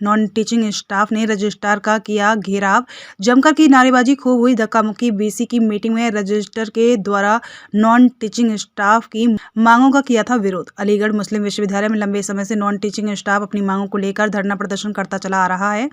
Non teaching staff ने registrar का किया घेराव, जमकर की नारेबाजी, खूब हुई धक्का मुक्की। बीसी की मीटिंग में रजिस्ट्रार के द्वारा नॉन टीचिंग स्टाफ की मांगों का किया था विरोध। अलीगढ़ मुस्लिम विश्वविद्यालय में लंबे समय से नॉन टीचिंग स्टाफ अपनी मांगों को लेकर धरना प्रदर्शन करता चला आ रहा है,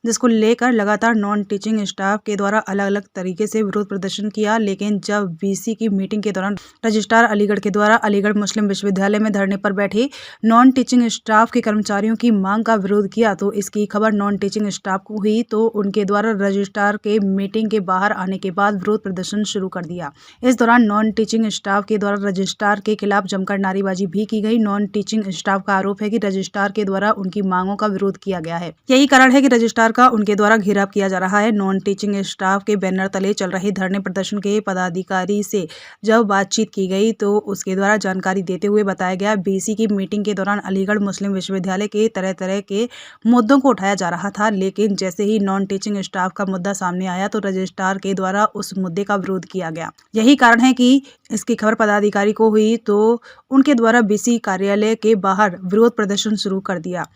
जिसको लेकर लगातार नॉन टीचिंग स्टाफ के द्वारा अलग अलग तरीके से विरोध प्रदर्शन किया। लेकिन जब बीसी की मीटिंग के दौरान रजिस्ट्रार अलीगढ़ के द्वारा अलीगढ़ मुस्लिम विश्वविद्यालय में धरने पर बैठे नॉन टीचिंग स्टाफ के कर्मचारियों की मांग का विरोध किया तो इसकी खबर नॉन टीचिंग स्टाफ को हुई तो उनके द्वारा रजिस्ट्रार के मीटिंग के बाहर आने के बाद विरोध प्रदर्शन शुरू कर दिया। इस दौरान नॉन टीचिंग स्टाफ के द्वारा रजिस्ट्रार के खिलाफ जमकर नारेबाजी भी की गई। नॉन टीचिंग स्टाफ का आरोप है कि रजिस्ट्रार के द्वारा उनकी मांगों का विरोध किया गया है। यही कारण है कि रजिस्ट्रार का उनके द्वारा घेराव किया जा रहा है। नॉन टीचिंग स्टाफ के बैनर तले चल रहे धरने प्रदर्शन के पदाधिकारी से जब बातचीत की गई तो उसके द्वारा जानकारी देते हुए बताया गया, बीसी की मीटिंग के दौरान अलीगढ़ मुस्लिम विश्वविद्यालय के तरह तरह के मुद्दों को उठाया जा रहा था, लेकिन जैसे ही नॉन टीचिंग स्टाफ का मुद्दा सामने आया तो रजिस्ट्रार के द्वारा उस मुद्दे का विरोध किया गया। यही कारण है कि इसकी खबर पदाधिकारी को हुई तो उनके द्वारा बीसी कार्यालय के बाहर विरोध प्रदर्शन शुरू कर दिया।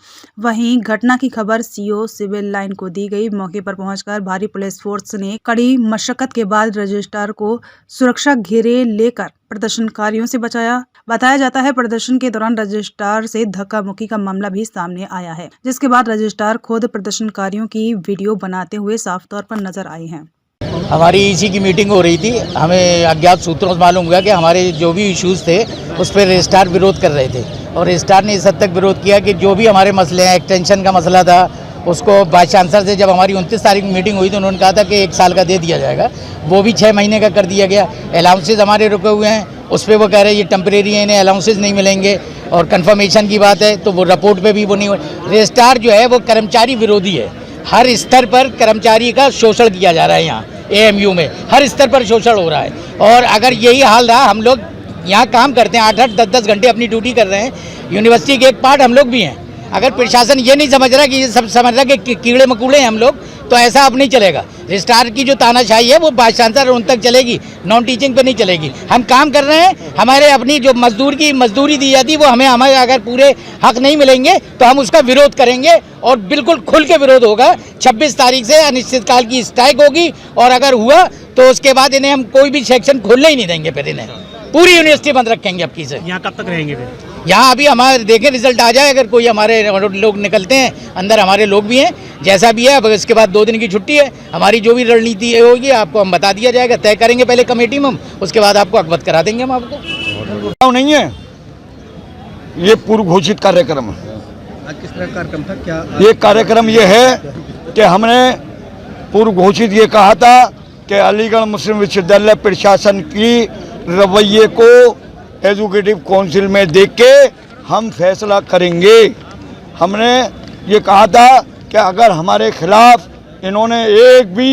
वहीं घटना की खबर सीओ सिविल लाइन को दी गई। मौके पर पहुंचकर भारी पुलिस फोर्स ने कड़ी मशक्कत के बाद रजिस्ट्रार को सुरक्षा घेरे लेकर प्रदर्शनकारियों से बचाया। बताया जाता है प्रदर्शन के दौरान रजिस्ट्रार से धक्का मुक्की का मामला भी सामने आया है, जिसके बाद रजिस्ट्रार खुद प्रदर्शनकारियों की वीडियो बनाते हुए साफ तौर पर नजर आए हैं। हमारी ईसी की मीटिंग हो रही थी। हमें अज्ञात सूत्रों से मालूम हुआ कि हमारे जो भी इश्यूज़ थे उस पर रजिस्ट्रार विरोध कर रहे थे और रजिस्ट्रार ने इस हद तक विरोध किया कि जो भी हमारे मसले हैं, एक्सटेंशन का मसला था, उसको वाइस चांसलर से जब हमारी 29 तारीख में मीटिंग हुई तो उन्होंने कहा था कि 1 साल का दे दिया जाएगा, वो भी 6 महीने का कर दिया गया। अलाउंसेज हमारे रुके हुए हैं, उस पर वो कह रहे हैं ये टेम्परेरी है, इन्हें अलाउंसेज नहीं मिलेंगे। और कन्फर्मेशन की बात है तो वो रिपोर्ट पे भी वो नहीं। रजिस्ट्रार जो है वो कर्मचारी विरोधी है। हर स्तर पर कर्मचारी का शोषण किया जा रहा है। यहाँ एएमयू में हर स्तर पर शोषण हो रहा है और अगर यही हाल रहा, हम लोग यहाँ काम करते हैं 8-8, 10-10 घंटे अपनी ड्यूटी कर रहे हैं, यूनिवर्सिटी के एक पार्ट हम लोग भी हैं। अगर प्रशासन ये नहीं समझ रहा कि ये सब समझ रहा कि कीड़े मकोड़े हैं हम लोग, तो ऐसा अब नहीं चलेगा। रजिस्ट्रार की जो तानाशाही है वो वाइस चांसलर उन तक चलेगी, नॉन टीचिंग पे नहीं चलेगी। हम काम कर रहे हैं, हमारे अपनी जो मजदूरी दी जाती है वो हमें अगर पूरे हक नहीं मिलेंगे तो हम उसका विरोध करेंगे और बिल्कुल खुल के विरोध होगा। 26 तारीख से अनिश्चितकाल की स्ट्राइक होगी और अगर हुआ तो उसके बाद इन्हें हम कोई भी सेक्शन खोलने ही नहीं देंगे, फिर इन्हें पूरी यूनिवर्सिटी बंद रखेंगे। अब की से यहाँ कब तक रहेंगे फिर? यहाँ अभी हमारे देखें रिजल्ट आ जाए, अगर कोई हमारे लोग निकलते हैं, अंदर हमारे लोग भी हैं, जैसा भी है। अब इसके बाद 2 दिन की छुट्टी है। हमारी जो भी रणनीति होगी आपको हम बता दिया जाएगा, तय करेंगे पहले कमेटी में हम, उसके बाद आपको अवगत करा देंगे हम आपको। नहीं है ये पूर्व घोषित कार्यक्रम। आज किस तरह कार्यक्रम था? क्या ये कार्यक्रम ये है कि हमने पूर्व घोषित ये कहा था कि अलीगढ़ मुस्लिम विश्वविद्यालय प्रशासन की रवैये को एजुकेटिव काउंसिल में देख के हम फैसला करेंगे। हमने ये कहा था कि अगर हमारे खिलाफ इन्होंने एक भी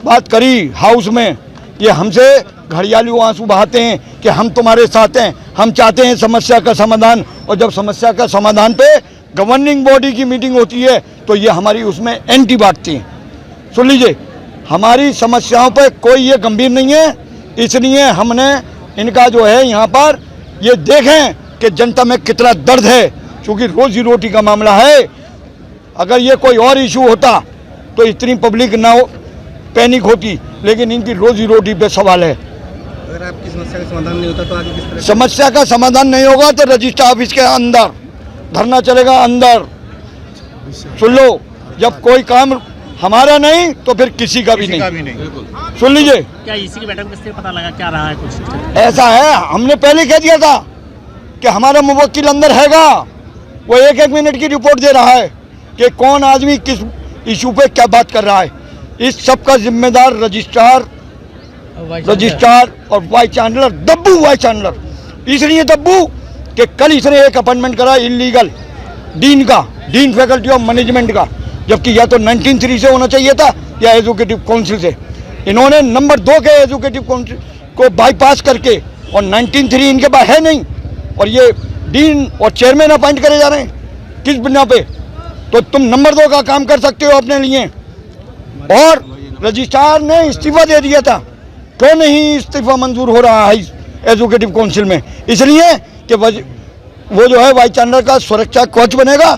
बात करी हाउस में, ये हमसे घड़ियाली आंसू बहाते हैं कि हम तुम्हारे साथ हैं, हम चाहते हैं समस्या का समाधान। और जब समस्या का समाधान पे गवर्निंग बॉडी की मीटिंग होती है तो ये हमारी उसमें एंटी बांटती हैं। सुन लीजिए, हमारी समस्याओं पर कोई ये गंभीर नहीं है, इसलिए हमने इनका जो है यहाँ पर ये देखें कि जनता में कितना दर्द है, क्योंकि रोजी रोटी का मामला है। अगर ये कोई और इशू होता तो इतनी पब्लिक ना हो, पैनिक होती, लेकिन इनकी रोजी रोटी पे सवाल है। अगर आपकी समस्या का समाधान नहीं होता तो आगे किस तरह? समस्या का समाधान नहीं होगा तो रजिस्ट्रार ऑफिस के अंदर धरना चलेगा, अंदर। सुन लो, जब कोई काम हमारा नहीं तो फिर किसी का भी नहीं। सुन लीजिए, क्या इसी की बैठक में किससे पता लगा क्या रहा है कुछ? ऐसा है, हमने पहले कह दिया था कि हमारा मुवक्किल अंदर हैगा, वो 1-1 मिनट की रिपोर्ट दे रहा है कि कौन आदमी किस इशू पे क्या बात कर रहा है। इस सब का जिम्मेदार रजिस्ट्रार और वाइस चांसलर, दब्बू वाइस चांसलर। इसलिए दब्बू कि कल इसने एक अपॉइंटमेंट करा illegal dean faculty of management का, जबकि या तो 19-3 से होना चाहिए था या एजुकेटिव काउंसिल से। इन्होंने नंबर 2 के एजुकेटिव काउंसिल को बाईपास करके, और 19-3 इनके पास है नहीं, और ये डीन और चेयरमैन अपॉइंट करे जा रहे हैं किस बिना पे? तो तुम नंबर 2 का काम कर सकते हो अपने लिए। और रजिस्ट्रार ने इस्तीफा दे दिया था, क्यों नहीं इस्तीफा मंजूर हो रहा है एजुकेटिव काउंसिल में? इसलिए कि वो जो है वाइस चांसलर का सुरक्षा कवच बनेगा,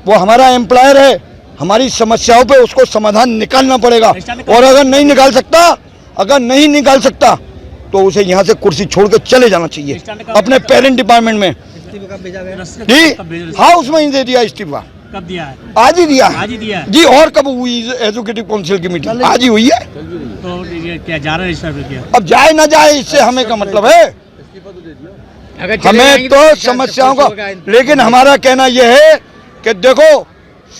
वो हमारा एम्प्लॉयर है, हमारी समस्याओं पे उसको समाधान निकालना पड़ेगा। और अगर नहीं निकाल सकता तो उसे यहाँ से कुर्सी छोड़ के चले जाना चाहिए अपने पेरेंट डिपार्टमेंट में। इस्तीफा कब भेजा गया? जी हाँ, उसमें ही दे दिया इस्तीफा, कब दिया है? आज ही दिया आज ही दिया है। जी। और कब हुई एजुकेटिव काउंसिल की मीटिंग? आज ही हुई है। तो ये क्या जा रहा है रजिस्टर पे क्या? अब जाए ना जाए इससे हमें क्या मतलब है, हमें तो समस्याओं का। लेकिन हमारा कहना यह है कि देखो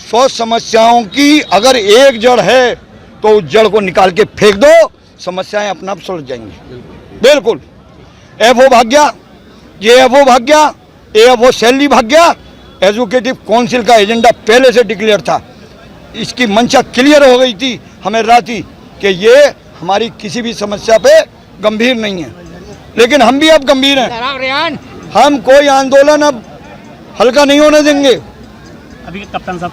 100 समस्याओं की अगर एक जड़ है तो उस जड़ को निकाल के फेंक दो, समस्याएं अपना आप सुलझ जाएंगी। बिल्कुल। एफओ भाग गया, ये एफओ भाग गया, एफओ सैलरी भाग गया। एजुकेटिव काउंसिल का एजेंडा पहले से डिक्लेयर था, इसकी मंशा क्लियर हो गई थी हमें राती कि ये हमारी किसी भी समस्या पे गंभीर नहीं है। लेकिन हम भी अब गंभीर हैं, हम कोई आंदोलन अब हल्का नहीं होने देंगे। अभी कप्तान साहब